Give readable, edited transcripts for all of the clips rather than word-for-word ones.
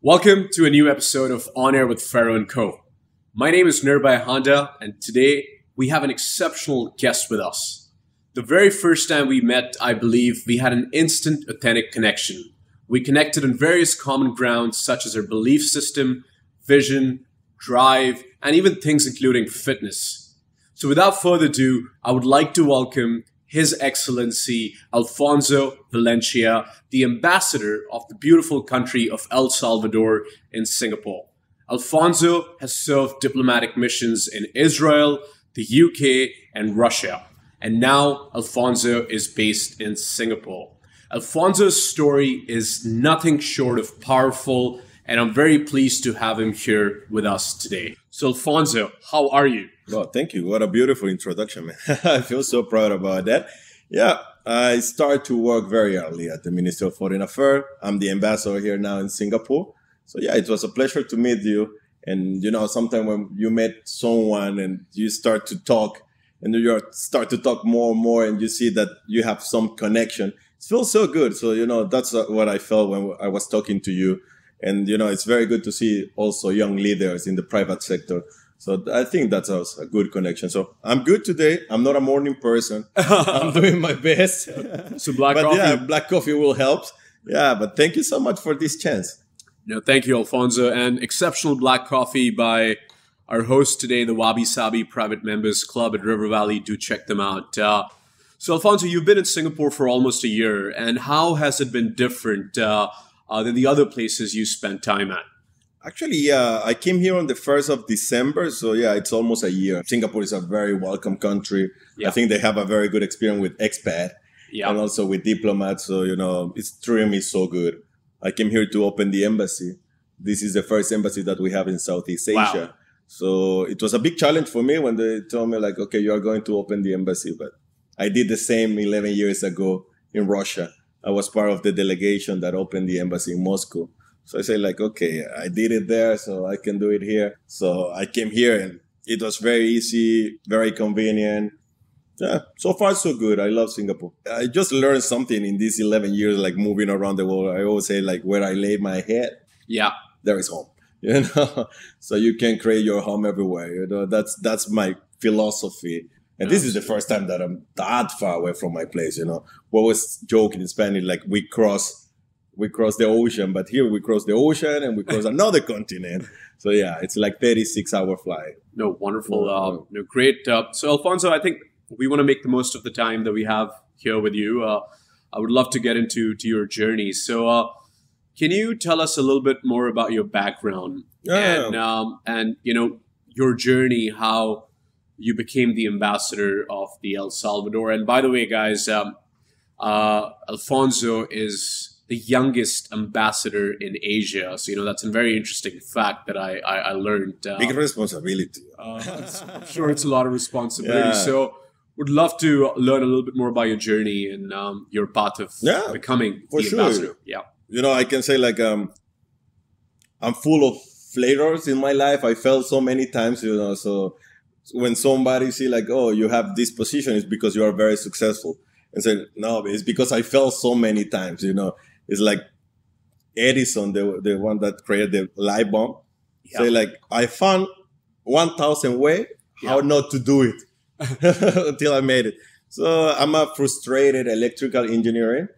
Welcome to a new episode of On Air with Farro Co. My name is 𝐁𝐫𝐞𝐚𝐤𝐢𝐴, and today we have an exceptional guest with us. The very first time we met, I believe, we had an instant, authentic connection. We connected on various common grounds such as our belief system, vision, drive, and even things including fitness. So without further ado, I would like to welcome His Excellency Alfonso Valencia, the ambassador of the beautiful country of El Salvador in Singapore. Alfonso has served diplomatic missions in Israel, the UK, and Russia. And now Alfonso is based in Singapore. Alfonso's story is nothing short of powerful, and I'm very pleased to have him here with us today. So Alfonso, how are you? Well, thank you. What a beautiful introduction, man. I feel so proud about that. Yeah, I started to work very early at the Ministry of Foreign Affairs. I'm the ambassador here now in Singapore. So yeah, it was a pleasure to meet you. And you know, sometimes when you meet someone and you start to talk and you start to talk more and more and you see that you have some connection, it feels so good. So, you know, that's what I felt when I was talking to you. And, you know, it's very good to see also young leaders in the private sector. So I think that's also a good connection. So I'm good today. I'm not a morning person. I'm doing my best. So black coffee. Yeah, black coffee will help. Yeah, but thank you so much for this chance. No, thank you, Alfonso. And exceptional black coffee by our host today, the Wabi Sabi Private Members Club at River Valley. Do check them out. So Alfonso, you've been in Singapore for almost a year. And how has it been different than the other places you spent time at? Actually, yeah, I came here on the 1st of December. So, yeah, it's almost a year. Singapore is a very welcome country. Yeah. I think they have a very good experience with expat and also with diplomats. So, you know, it's treating me so good. I came here to open the embassy. This is the first embassy that we have in Southeast Asia. Wow. So it was a big challenge for me when they told me, like, okay, you are going to open the embassy. But I did the same 11 years ago in Russia. I was part of the delegation that opened the embassy in Moscow. So I say like, okay, I did it there, so I can do it here. So I came here and it was very easy, very convenient. Yeah, so far so good. I love Singapore. I just learned something in these 11 years, like moving around the world. I always say like where I lay my head, there is home. You know, so you can create your home everywhere. You know, that's my philosophy. And this is the first time that I'm that far away from my place. You know, we always joke in Spanish like we cross the ocean, but here we cross the ocean and we cross another continent. So yeah, it's like 36-hour flight. No, wonderful. No, great. So Alfonso, I think we want to make the most of the time that we have here with you. I would love to get into your journey. So can you tell us a little bit more about your background and you know, your journey, how you became the ambassador of the El Salvador? And by the way, guys, Alfonso is the youngest ambassador in Asia. So, you know, that's a very interesting fact that I learned. Big responsibility. I'm sure it's a lot of responsibility. Yeah. So would love to learn a little bit more about your journey and your path of becoming the ambassador. Yeah. You know, I can say like I'm full of flavors in my life. I felt so many times, you know, so when somebody see like, oh, you have this position, it's because you are very successful. And say, no, it's because I fell so many times, you know. It's like Edison, the one that created the light bulb. Yeah. Say like, I found 1,000 ways how not to do it until I made it. So I'm a frustrated electrical engineering.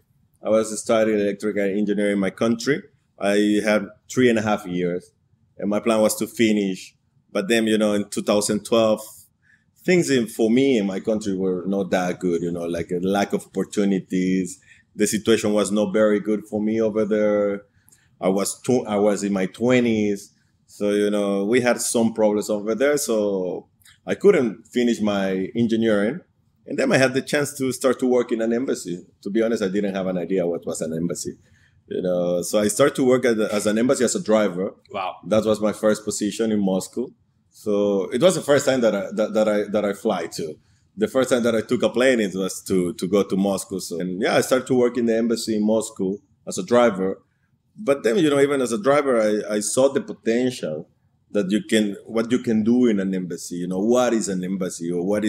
I was studying electrical engineering in my country. I had 3.5 years and my plan was to finish. But then, you know, in 2012, things for me in my country were not that good, you know, like a lack of opportunities. The situation was not very good for me over there. I was in my 20s. So, you know, we had some problems over there. So I couldn't finish my engineering. And then I had the chance to start to work in an embassy. To be honest, I didn't have an idea what was an embassy. You know, so I started to work as an embassy as a driver. Wow. That was my first position in Moscow. So it was the first time that I fly to. The first time that I took a plane, it was to go to Moscow. So, and yeah, I started to work in the embassy in Moscow as a driver. But then, you know, even as a driver, I saw the potential that what you can do in an embassy. You know, what is an embassy or what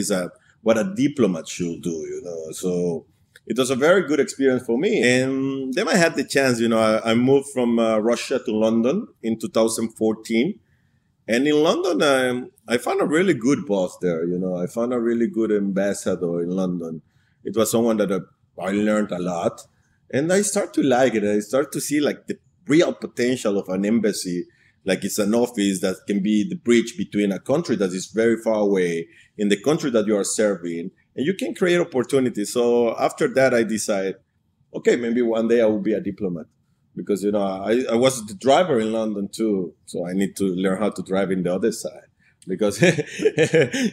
a diplomat should do, you know. So it was a very good experience for me. And then I had the chance, I moved from Russia to London in 2014. And in London, I found a really good boss there. I found a really good ambassador in London. It was someone that I learned a lot. And I start to like it. I start to see like the real potential of an embassy. Like it's an office that can be the bridge between a country that is very far away in the country that you are serving. And you can create opportunities. So after that, I decided, okay, maybe one day I will be a diplomat. Because, I was the driver in London too. So I need to learn how to drive in the other side. Because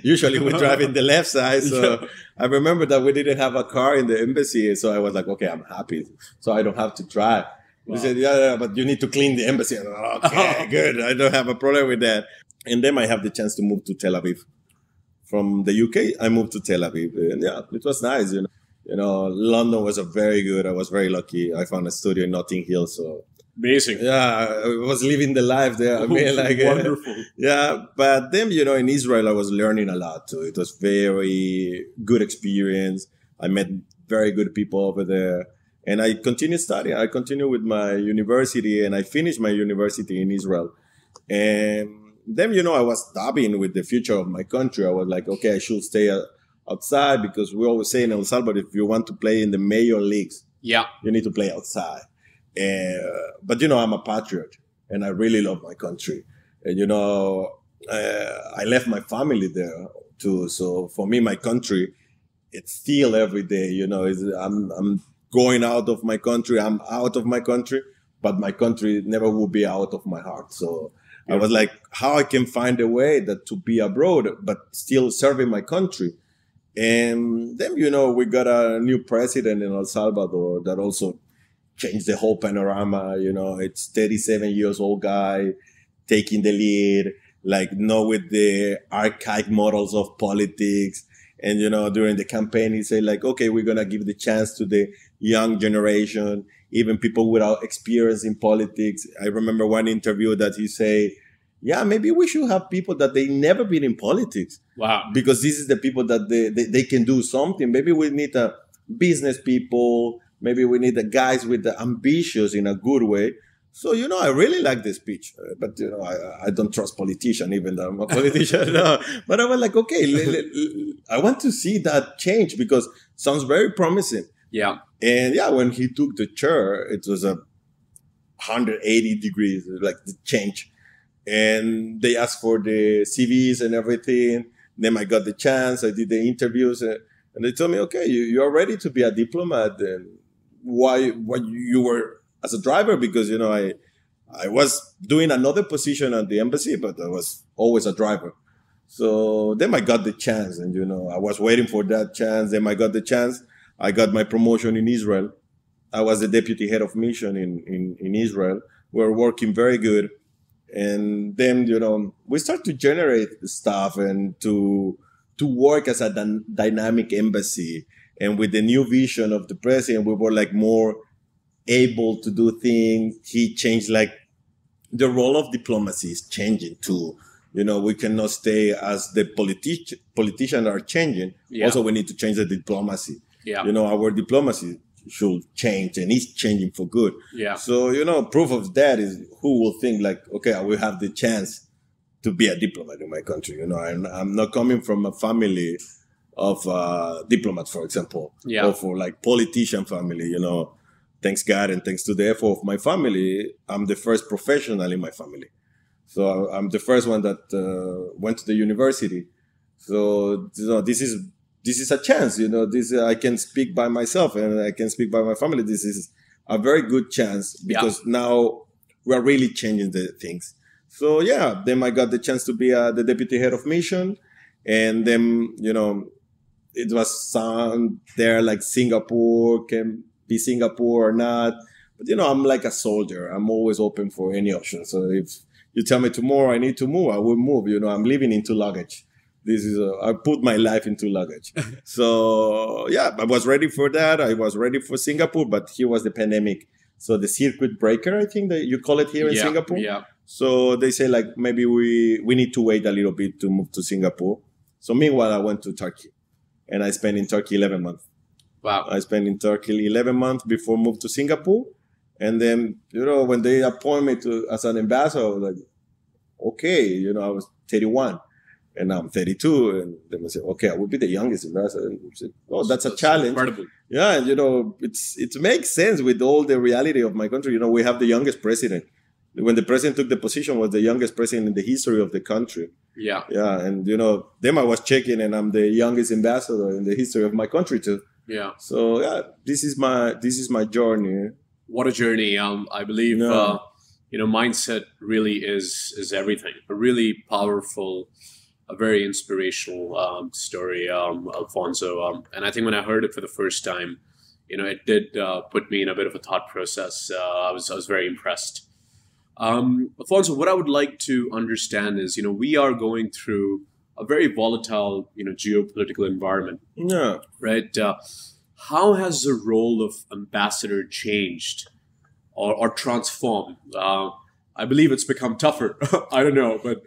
usually we drive in the left side. So I remember that we didn't have a car in the embassy. So I was like, okay, I'm happy. So I don't have to drive. Wow. They said, yeah, but you need to clean the embassy. Okay, good. I don't have a problem with that. And then I have the chance to move to Tel Aviv. From the UK, I moved to Tel Aviv. And yeah, it was nice, London was I was very lucky. I found a studio in Notting Hill, so amazing. Yeah, I was living the life there. I mean, like wonderful. Yeah, but then in Israel, I was learning a lot too. It was very good experience. I met very good people over there, and I continued studying. I continued with my university, and I finished my university in Israel. And then I was dabbling with the future of my country. I was like, okay, I should stay outside, because we always say in El Salvador, if you want to play in the major leagues, you need to play outside. But I'm a patriot, and I really love my country. And I left my family there too. So for me, my country, it's still every day. I'm going out of my country. I'm out of my country, but my country never will be out of my heart. So I was like, how I can find a way to be abroad, but still serving my country. And then, we got a new president in El Salvador that also changed the whole panorama. It's 37 years old guy taking the lead, like not with the archaic models of politics. And, during the campaign, he said like, okay, we're going to give the chance to the young generation, even people without experience in politics. I remember one interview that he said, yeah, maybe we should have people that they never been in politics. Wow. Because this is the people that they can do something. Maybe we need business people. Maybe we need the guys with the ambitious in a good way. So, I really like this speech. But, I don't trust politicians, even though I'm a politician. No. But I was like, okay, I want to see that change, because it sounds very promising. Yeah. And yeah, when he took the chair, it was 180 degrees, like the change. And they asked for the CVs and everything. Then I got the chance. I did the interviews, and they told me, okay, you're ready to be a diplomat. And why you were as a driver? Because, I was doing another position at the embassy, but I was always a driver. So then I got the chance, and, I was waiting for that chance. Then I got the chance. I got my promotion in Israel. I was the deputy head of mission in Israel. We were working very good. And then, we start to generate stuff and to work as a dynamic embassy. And with the new vision of the president, we were like more able to do things. He changed, like the role of diplomacy is changing too. We cannot stay as the politicians are changing. Yeah. Also, we need to change the diplomacy. Yeah. Our diplomacy should change, and it's changing for good. Yeah. So, proof of that is who will think like, okay, I will have the chance to be a diplomat in my country. I'm not coming from a family of diplomats, for example, or for like politician family, thanks God and thanks to the effort of my family, I'm the first professional in my family. So I'm the first one that went to the university. So, this is a chance, I can speak by myself and I can speak by my family. This is a very good chance, because now we are really changing the things. So yeah, then I got the chance to be the deputy head of mission. And then, it was sound there like Singapore, can be Singapore or not. But, I'm like a soldier. I'm always open for any option. So if you tell me tomorrow I need to move, I will move. I'm living into luggage. I put my life into luggage. So yeah, I was ready for that. I was ready for Singapore, but here was the pandemic. So the circuit breaker, I think that you call it here in Singapore. Yeah. So they say like, maybe we need to wait a little bit to move to Singapore. So meanwhile, I went to Turkey, and I spent in Turkey 11 months. Wow. I spent in Turkey 11 months before move to Singapore. And then, when they appoint me as an ambassador, I was like, okay, I was 31 and now I'm 32. And then I said, okay, I will be the youngest ambassador. And I said, oh, that's a challenge. Incredible. Yeah. And, it makes sense with all the reality of my country. We have the youngest president. When the president took the position, was the youngest president in the history of the country. Yeah. Yeah. And, then I was checking and I'm the youngest ambassador in the history of my country too. Yeah. So, yeah, this is my journey. What a journey. I believe, mindset really is everything. A really powerful, a very inspirational story, Alfonso. And I think when I heard it for the first time, it did put me in a bit of a thought process. I was very impressed. Alfonso, what I would like to understand is, we are going through a very volatile, geopolitical environment. Yeah. Right? How has the role of ambassador changed or transformed? I believe it's become tougher. I don't know, but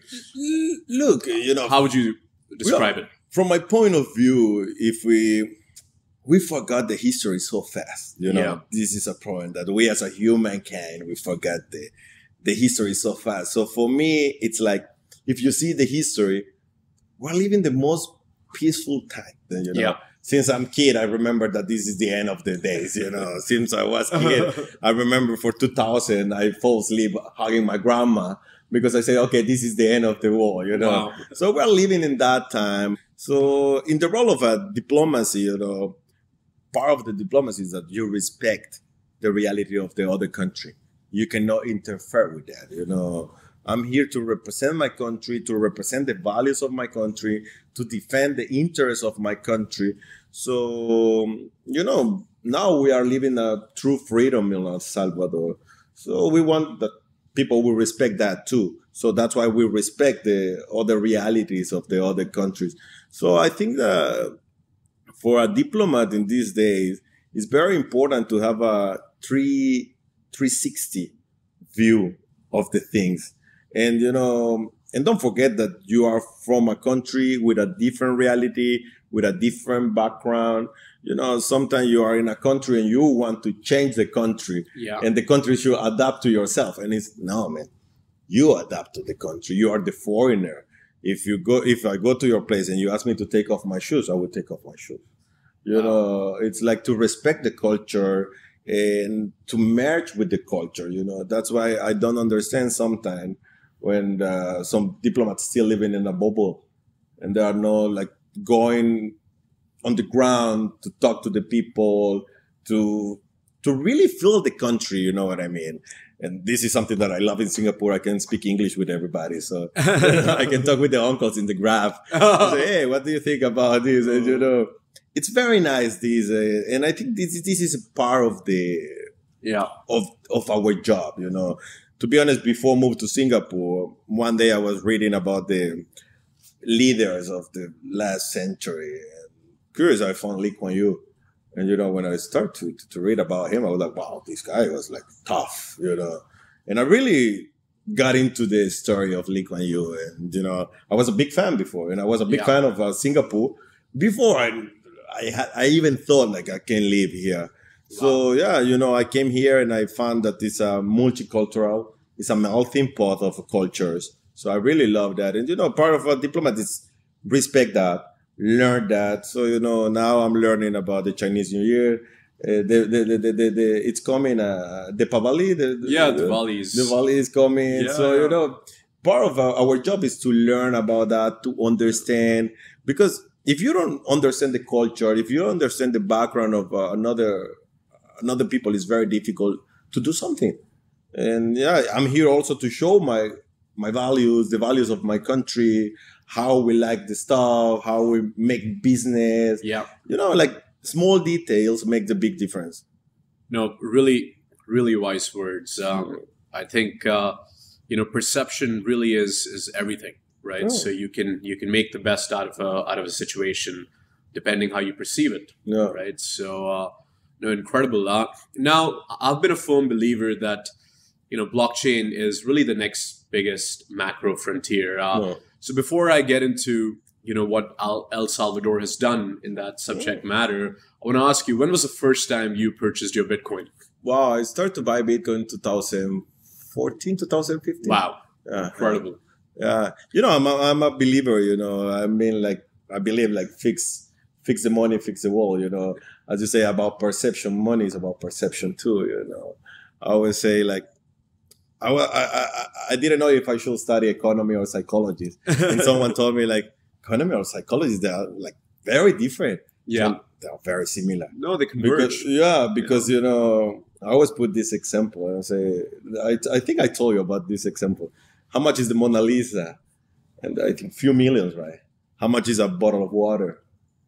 look, how would you describe it? From my point of view, if we forgot the history so fast, this is a problem that we as a humankind, we forget the history so fast. So for me, it's like, if you see the history, we're living the most peaceful time, Yeah. Since I'm a kid, I remember that this is the end of the days, Since I was a kid, I remember for 2000, I fall asleep hugging my grandma because I say, okay, this is the end of the war, Wow. So we're living in that time. So in the role of a diplomacy, part of the diplomacy is that you respect the reality of the other country. You cannot interfere with that, I'm here to represent my country, to represent the values of my country, to defend the interests of my country. So, now we are living a true freedom in El Salvador. So we want that people will respect that too. So that's why we respect the other realities of the other countries. So I think that for a diplomat in these days, it's very important to have a 360 view of the things. And, and don't forget that you are from a country with a different reality, with a different background. Sometimes you are in a country and you want to change the country. Yeah. And the country should adapt to yourself. And no, man, you adapt to the country. You are the foreigner. If I go to your place and you ask me to take off my shoes, I will take off my shoes. It's like to respect the culture and to merge with the culture. That's why I don't understand sometimes when some diplomats still living in a bubble and they are not going on the ground to talk to the people, to really feel the country, you know what I mean? And this is something that I love in Singapore. I can speak English with everybody. So I can talk with the uncles in the Grab. Say, hey, what do you think about this? And, it's very nice, and I think this is a part of of our job, To be honest, before I moved to Singapore, one day I was reading about the leaders of the last century. And curious, I found 𝐀𝐬𝐤𝐢. And, when I started to read about him, I was like, wow, this guy was tough, And I really got into the story of 𝐀𝐬𝐤𝐢. And, I was a big fan before. And I was a big fan of Singapore before I even thought I can live here. So, I came here and I found that it's a multicultural, it's a melting pot of cultures. So I really love that. And, part of a diplomat is respect that, learn that. So, now I'm learning about the Chinese New Year. It's coming, Deepavali. Diwali is coming. Yeah. So, part of our job is to learn about that, to understand. Because if you don't understand the culture, if you don't understand the background of another people, it's very difficult to do something. And I'm here also to show my values, the values of my country, how we like the stuff, how we make business. Yeah. Small details make the big difference. No, really, really wise words. I think, perception really is everything. Right, Oh. so you can make the best out of a situation, depending how you perceive it. Yeah. Right, so incredible. Now, I've been a firm believer that blockchain is really the next biggest macro frontier. So before I get into what El Salvador has done in that subject matter, I want to ask you, when was the first time you purchased your Bitcoin? Wow, I started to buy Bitcoin in 2014, 2015. Wow, incredible. Yeah, I'm a believer. I mean, like I believe like fix the money, fix the world. As you say about perception, money is about perception too. I always say like I didn't know if I should study economy or psychology, and someone told me like economy or psychology, they are like very different. Yeah, so they are very similar. No, they converge. Because I always put this example and say I think I told you about this example. How much is the Mona Lisa? And I think few millions, right? How much is a bottle of water?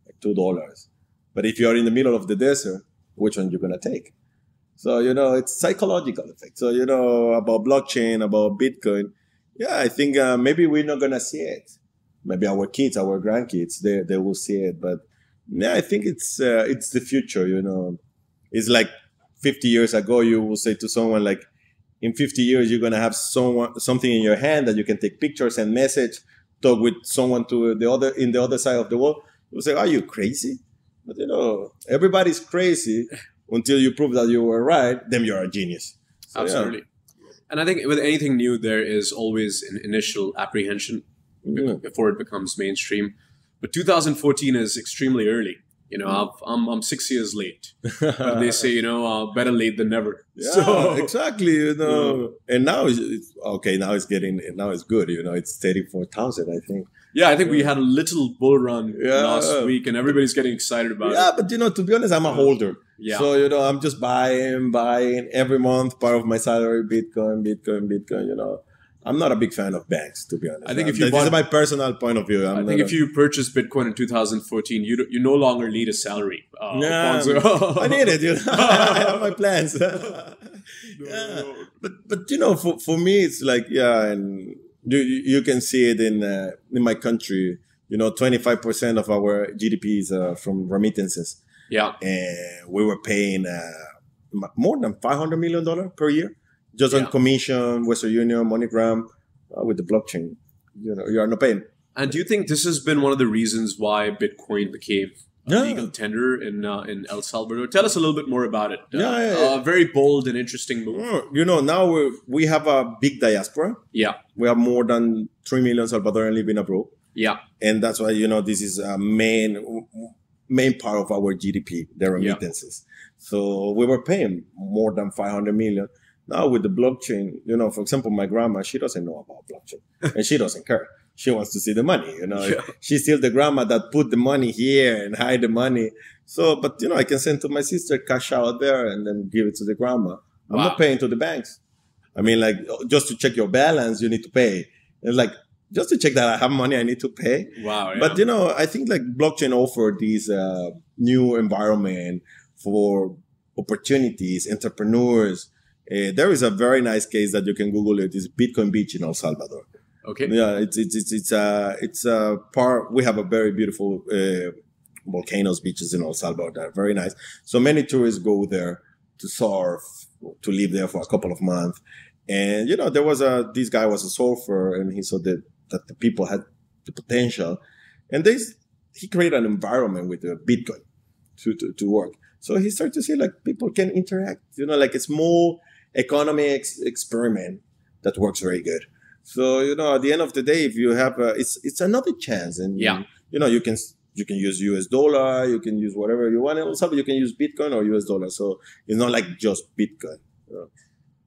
Like $2. But if you are in the middle of the desert, which one you gonna take? So, it's psychological effect. So, about blockchain, about Bitcoin, I think maybe we're not gonna see it. Maybe our kids, our grandkids, they will see it. But I think it's the future, It's like 50 years ago, you will say to someone like, in 50 years, you're going to have something in your hand that you can take pictures and message, talk with someone in the other side of the world. You'll say, are you crazy? But, everybody's crazy until you prove that you were right, then you're a genius. So, absolutely. And I think with anything new, there is always an initial apprehension before it becomes mainstream. But 2014 is extremely early. I'm 6 years late. But they say, better late than never. Yeah, so, exactly. And now it's okay. Now it's good. It's 34,000, I think. Yeah, I think we had a little bull run last week, and everybody's getting excited about it. Yeah, but to be honest, I'm a holder. Yeah. So I'm just buying every month, part of my salary, Bitcoin. I'm not a big fan of banks, to be honest. I think this is my personal point of view. I think if you purchased Bitcoin in 2014, you no longer need a salary. I need it. I have my plans. No. But for me, it's like and you can see it in my country. 25% of our GDP is from remittances. Yeah, and we were paying more than $500 million per year. Just on commission, Western Union, MoneyGram, with the blockchain, you are not paying. And do you think this has been one of the reasons why Bitcoin became a legal tender in El Salvador? Tell us a little bit more about it. A very bold and interesting move. Now we have a big diaspora. Yeah. We have more than 3 million Salvadorians living abroad. Yeah. And that's why, this is a main part of our GDP, the remittances. So we were paying more than 500 million. Now with the blockchain, for example, my grandma, she doesn't know about blockchain and she doesn't care. She wants to see the money, She's still the grandma that put the money here and hide the money. So, but, I can send to my sister cash out there and then give it to the grandma. I'm not paying to the banks. I mean, like, just to check your balance, you need to pay. It's like, just to check that I have money, I need to pay. Wow. Yeah. But, I think like blockchain offered this new environment for opportunities, entrepreneurs. There is a very nice case that you can Google it. It's Bitcoin Beach in El Salvador. Okay. Yeah, it's a part. We have a very beautiful volcanoes, beaches in El Salvador. They're very nice. So many tourists go there to surf, to live there for a couple of months. And there was this guy was a surfer, and he saw that the people had the potential, and he created an environment with Bitcoin to work. So he started to see like people can interact. Like a small economy experiment that works very good. So, at the end of the day, if you have it's another chance, and you can use US dollar, you can use whatever you want. And also you can use Bitcoin or US dollar. So it's not like just Bitcoin.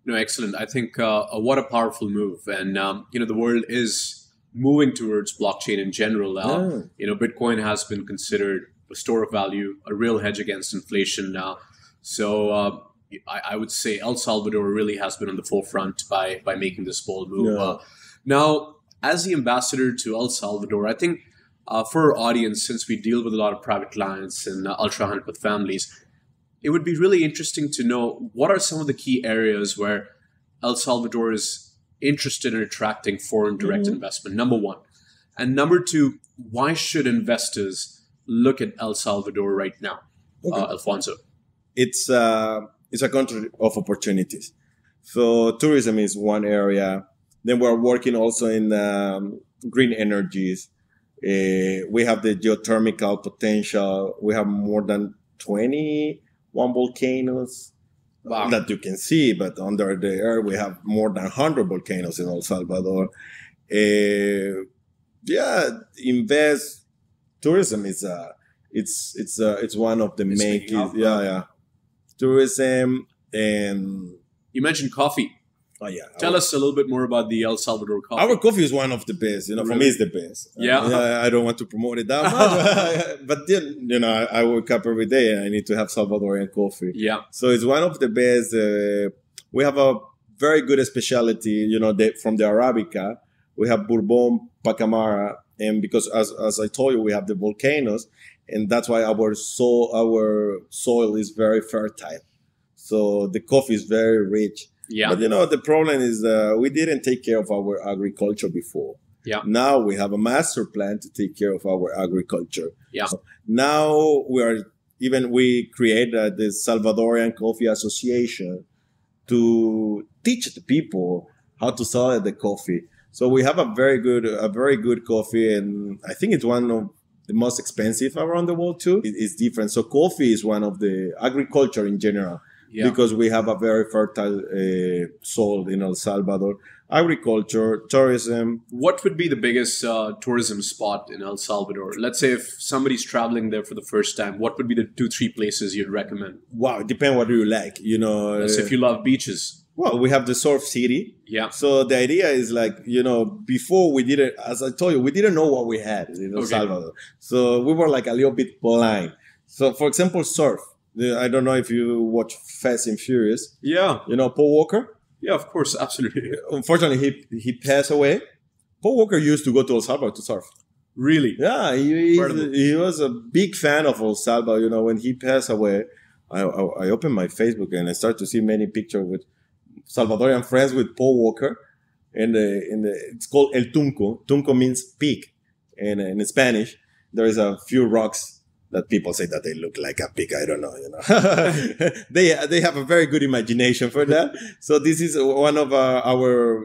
No, excellent. I think what a powerful move. And, the world is moving towards blockchain in general. Bitcoin has been considered a store of value, a real hedge against inflation now. So I would say El Salvador really has been on the forefront by making this bold move. Now, as the ambassador to El Salvador, I think for our audience, since we deal with a lot of private clients and ultra high net worth families, it would be really interesting to know what are some of the key areas where El Salvador is interested in attracting foreign direct investment, number one. And number two, why should investors look at El Salvador right now, Alfonso? It's a country of opportunities. So tourism is one area. Then we're working also in green energies. We have the geothermal potential. We have more than 21 volcanoes that you can see, but under the earth we have more than 100 volcanoes in El Salvador. Invest tourism is it's one of the main keys. Tourism. And you mentioned coffee. Oh yeah. Tell us a little bit more about the El Salvador coffee. Our coffee is one of the best. You know, for me, it's the best. I don't want to promote it that much, but then, you know, I wake up every day and I need to have Salvadorian coffee. Yeah. So it's one of the best. We have a very good specialty. You know, from the Arabica, we have Bourbon, Pacamara, and because as I told you, we have the volcanoes, and that's why our soil is very fertile. So the coffee is very rich. Yeah. But, you know, the problem is we didn't take care of our agriculture before. Yeah. Now we have a master plan to take care of our agriculture. Yeah. So now we created the Salvadorian Coffee Association to teach the people how to sell the coffee. So we have a very good coffee, and I think it's one of the most expensive around the world too. It's different. So coffee is one of the agriculture in general. Yeah. Because we have a very fertile soil in El Salvador. Agriculture, tourism. What would be the biggest tourism spot in El Salvador? Let's say if somebody's traveling there for the first time, what would be the 2-3 places you'd recommend? Wow, it depends what you like. You know, let's say if you love beaches. Well, we have the surf city. Yeah. So the idea is like, you know, before we didn't, as I told you, we didn't know what we had in El Salvador. So we were like a little bit blind. So for example, surf. I don't know if you watch Fast and Furious. Yeah. You know Paul Walker? Yeah, of course. Absolutely. Unfortunately, he passed away. Paul Walker used to go to El Salvador to surf. Really? Yeah. He was a big fan of El Salvador. You know, when he passed away, I opened my Facebook and I started to see many pictures with Salvadorian friends with Paul Walker. And it's called El Tunco. Tunco means pig. And in Spanish, there is a few rocks that people say that they look like a pig. I don't know, you know. They have a very good imagination for that. So this is one of our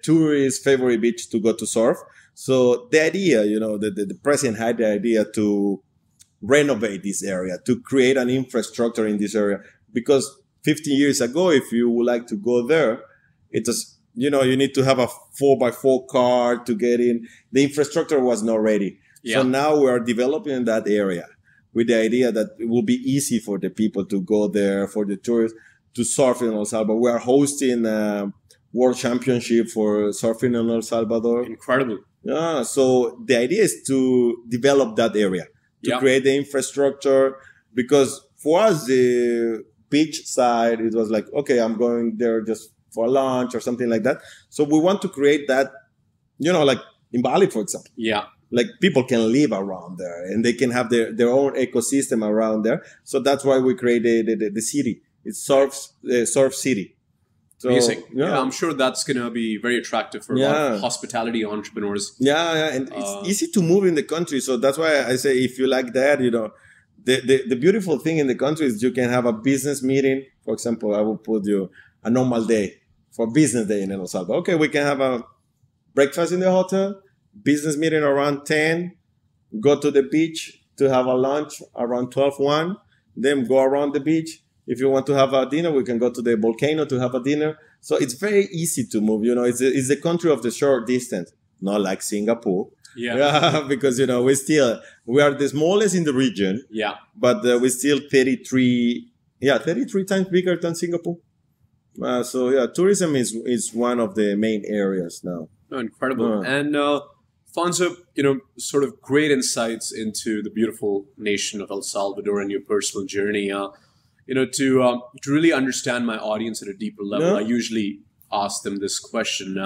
tourist favorite beach to go to surf. So the idea, you know, the president had the idea to renovate this area, to create an infrastructure in this area. Because 15 years ago, if you would like to go there, it was, you know, you need to have a 4x4 car to get in. The infrastructure was not ready. Yeah. So now we are developing that area with the idea that it will be easy for the people to go there, for the tourists to surf in El Salvador. We are hosting a world championship for surfing in El Salvador. Incredible. Yeah. So the idea is to develop that area, to create the infrastructure, because for us, the beach side, it was like, okay, I'm going there just for lunch or something like that. So we want to create that, you know, like in Bali, for example. Yeah. Like people can live around there and they can have their own ecosystem around there. So that's why we created the city. It's surf city. So, amazing. Yeah, I'm sure that's going to be very attractive for a lot of hospitality entrepreneurs. Yeah, and it's easy to move in the country. So that's why I say if you like that, you know, the beautiful thing in the country is you can have a business meeting. For example, I will put you a normal day for business day in El Salvador. Okay, we can have a breakfast in the hotel. Business meeting around 10, go to the beach to have a lunch around 12:01, then go around the beach. If you want to have a dinner, we can go to the volcano to have a dinner. So it's very easy to move. You know, it's the country of the short distance, not like Singapore. Yeah. Because, you know, we are the smallest in the region. Yeah. But we're still 33 times bigger than Singapore. So yeah, tourism is one of the main areas now. Oh, incredible. And Alfonso, you know, sort of great insights into the beautiful nation of El Salvador and your personal journey. You know, to really understand my audience at a deeper level, I usually ask them this question.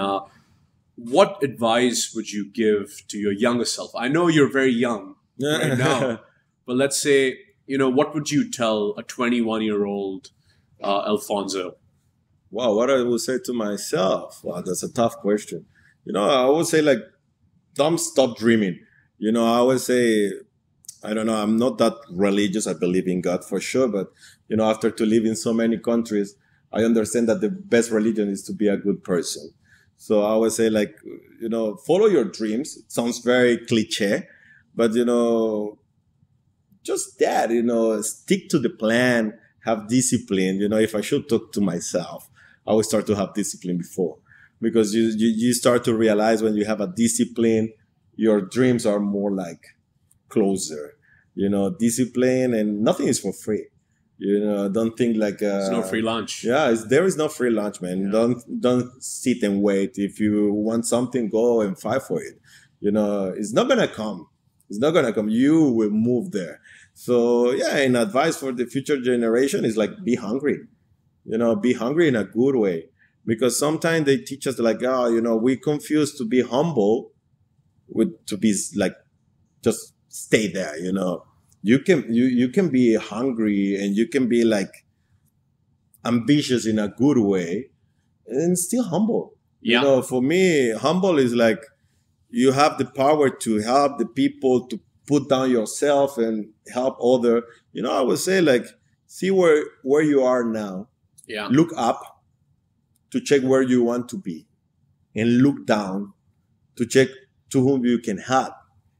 What advice would you give to your younger self? I know you're very young right now, but let's say, you know, what would you tell a 21-year-old Alfonso? Wow, what I would say to myself? Wow, that's a tough question. You know, I would say like, don't stop dreaming. You know, I would say, I don't know, I'm not that religious. I believe in God for sure. But, you know, after to live in so many countries, I understand that the best religion is to be a good person. So I would say, like, follow your dreams. It sounds very cliche, but, just that, stick to the plan, have discipline. If I should talk to myself, I would start to have discipline before, because you start to realize when you have a discipline, your dreams are more like closer, discipline, and nothing is for free. Don't think like there's no free lunch. Yeah, there is no free lunch, man. Yeah. Don't sit and wait. If you want something, go and fight for it. It's not gonna come. It's not gonna come. You will move there. So yeah, and advice for the future generation is like, be hungry. Be hungry in a good way, because sometimes they teach us like, we confuse to be humble with to be like just stay there. You can be hungry, and you can be like ambitious in a good way and still humble. Yeah. For me, humble is like you have the power to help the people, to put down yourself and help other. I would say, like, see where you are now. Yeah. Look up to check where you want to be, and look down to check to whom you can help.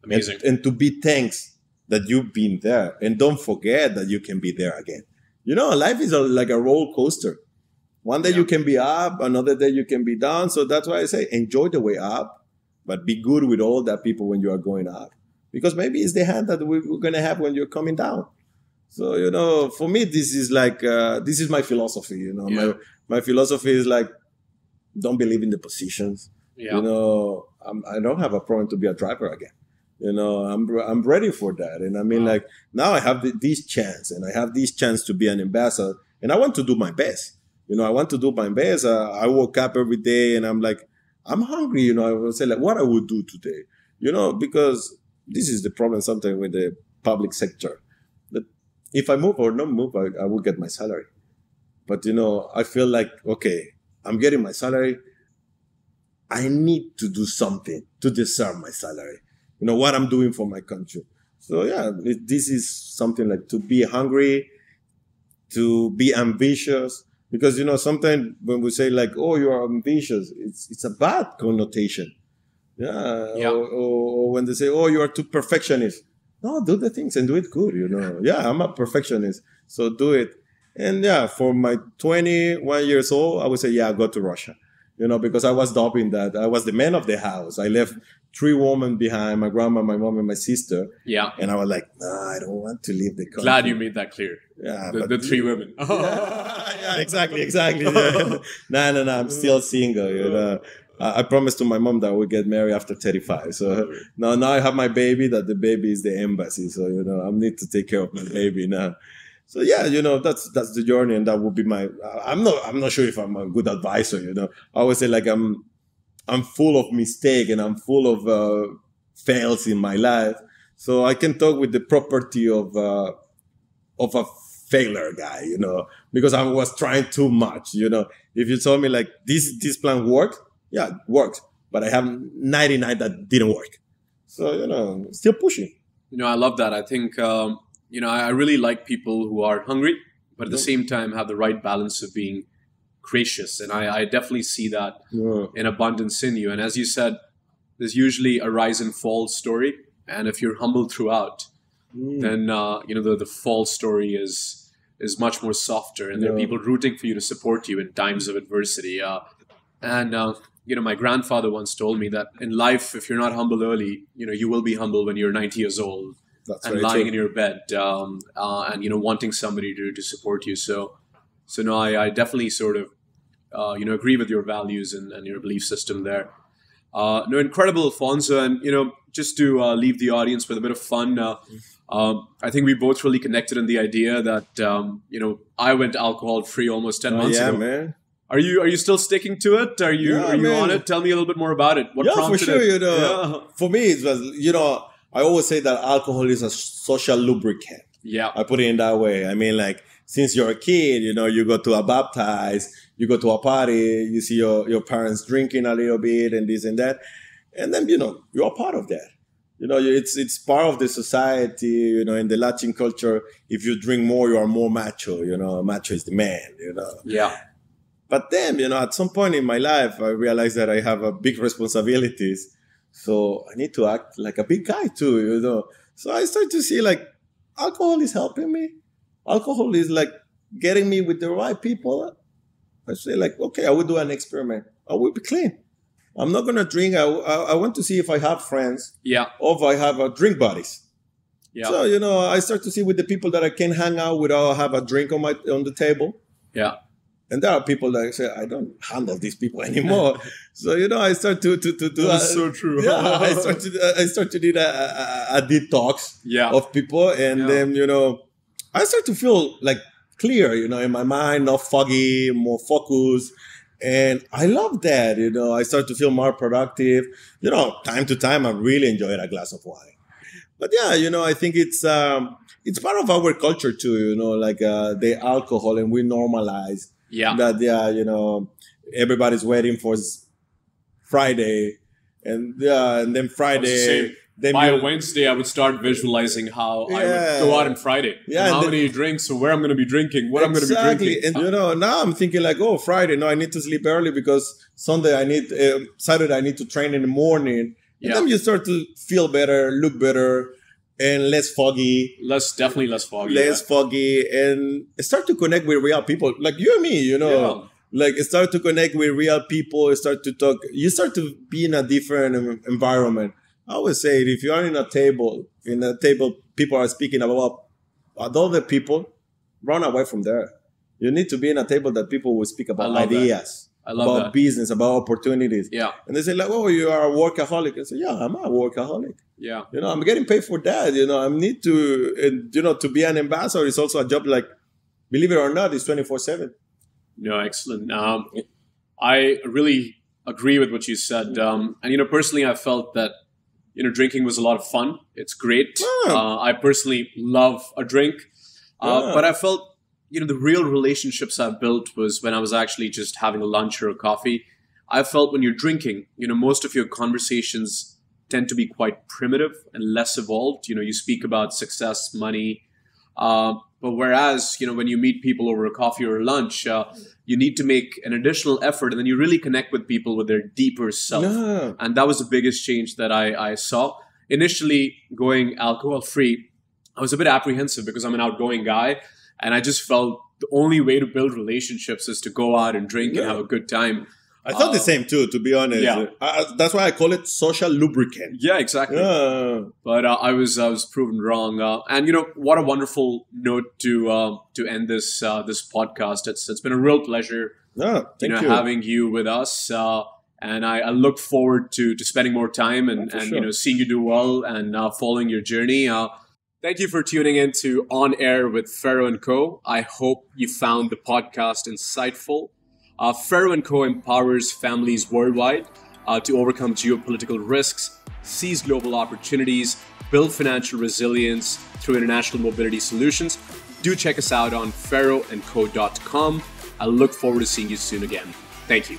Amazing. And to be thanks that you've been there, and don't forget that you can be there again. Life is like a roller coaster. One day you can be up, another day you can be down. So that's why I say enjoy the way up, but be good with all that people when you are going up, because maybe it's the hand that we're going to have when you're coming down. So, for me, this is like, this is my philosophy, my philosophy is like, don't believe in the positions. Yeah. I don't have a problem to be a driver again. I'm ready for that. And I mean, like, now I have this chance, and I have this chance to be an ambassador, and I want to do my best. I want to do my best. I woke up every day and I'm like, I'm hungry. I will say, like, what I would do today, because this is the problem sometimes with the public sector. That if I move or not move, I will get my salary. But, I feel like, okay, I'm getting my salary. I need to do something to deserve my salary. What I'm doing for my country. So yeah, this is something like to be hungry, to be ambitious. Because, sometimes when we say like, oh, you are ambitious, it's a bad connotation. Yeah. Or when they say, oh, you are too perfectionist. No, do the things and do it good, Yeah, I'm a perfectionist. So do it. And yeah, for my 21 years old, I would say, yeah, go to Russia. Because I was dubbing that. I was the man of the house. I left 3 women behind, my grandma, my mom, and my sister. Yeah. And I was like, nah, I don't want to leave the country. Glad you made that clear. Yeah. The 3 women. Yeah, exactly. Yeah. No. I'm still single, I promised to my mom that I would get married after 35. So now I have my baby, that the baby is the embassy. So, I need to take care of my baby now. So yeah, that's the journey, and that would be my. I'm not sure if I'm a good advisor. I always say like I'm full of mistake, and I'm full of fails in my life. So I can talk with the property of a failure guy, because I was trying too much. If you told me like this plan worked, yeah, it worked, but I have 99 that didn't work. So still pushing. I love that. I think. I really like people who are hungry, but at the same time have the right balance of being gracious. And I definitely see that in abundance in you. And as you said, there's usually a rise and fall story. And if you're humble throughout, then, the fall story is much more softer. And there are people rooting for you to support you in times of adversity. My grandfather once told me that in life, if you're not humble early, you will be humble when you're 90 years old. That's and lying in your bed, and wanting somebody to support you. So no, I definitely sort of agree with your values and your belief system there. No, incredible, Alfonso, and just to leave the audience with a bit of fun. I think we both really connected in the idea that I went alcohol free almost 10 months ago. Man. Are you still sticking to it? Are you on it? Tell me a little bit more about it. What prompted for sure. it? For me, it was I always say that alcohol is a social lubricant. Yeah. I put it in that way. I mean, like, since you're a kid, you go to a baptize, you go to a party, you see your parents drinking a little bit and this and that. And then, you're a part of that. It's part of the society, in the Latin culture. If you drink more, you are more macho, macho is the man, Yeah. But then, at some point in my life, I realized that I have big responsibilities. So I need to act like a big guy too, So I start to see like alcohol is helping me. Alcohol is like getting me with the right people. I say like, okay, I will do an experiment. I will be clean. I'm not going to drink. I want to see if I have friends. Yeah. Or if I have drink buddies. Yeah. So, I start to see with the people that I can hang out with or have a drink on the table. Yeah. And there are people that say, I don't handle these people anymore. So, I start to That's so true. Yeah, I start to need a detox of people. And then, I start to feel like clear, in my mind, not foggy, more focused. And I love that, I start to feel more productive. Time to time, I really enjoy a glass of wine. But yeah, I think it's part of our culture too, like the alcohol, and we normalize that, everybody's waiting for Friday, and then Friday. Then by Wednesday, I would start visualizing how I would go out on Friday. Yeah, and how many drinks, or where I'm going to be drinking, what I'm going to be drinking. And now I'm thinking like, oh, Friday, no, I need to sleep early because Saturday I need to train in the morning. And then you start to feel better, look better, and less foggy. Definitely less foggy. Less foggy, and start to connect with real people like you and me, Like start to connect with real people, start to talk. You start to be in a different environment. I always say if you are in a table, people are speaking about other people, run away from there. You need to be in a table that people will speak about ideas, about business, about opportunities. Yeah. And they say like, oh, you are a workaholic. I say, yeah, I'm a workaholic. Yeah. I'm getting paid for that. I need to, to be an ambassador is also a job like, believe it or not, it's 24/7. No, excellent. I really agree with what you said. And, personally, I felt that, drinking was a lot of fun. It's great. I personally love a drink. But I felt, the real relationships I've built was when I was actually just having a lunch or a coffee. I felt when you're drinking, most of your conversations tend to be quite primitive and less evolved. You speak about success, money. But whereas, when you meet people over a coffee or a lunch, you need to make an additional effort, and then you really connect with people with their deeper self. No. And that was the biggest change that I saw. Initially, going alcohol-free, I was a bit apprehensive because I'm an outgoing guy, and I just felt the only way to build relationships is to go out and drink and have a good time. I thought the same too, to be honest. Yeah. That's why I call it social lubricant. Yeah, exactly. But I was proven wrong. And what a wonderful note to end this podcast. It's been a real pleasure. Thank you. Having you with us. And I look forward to spending more time and seeing you do well and following your journey. Thank you for tuning in to On Air with Farro Co. I hope you found the podcast insightful. Farro Co. empowers families worldwide to overcome geopolitical risks, seize global opportunities, build financial resilience through international mobility solutions. Do check us out on farroco.com. I look forward to seeing you soon again. Thank you.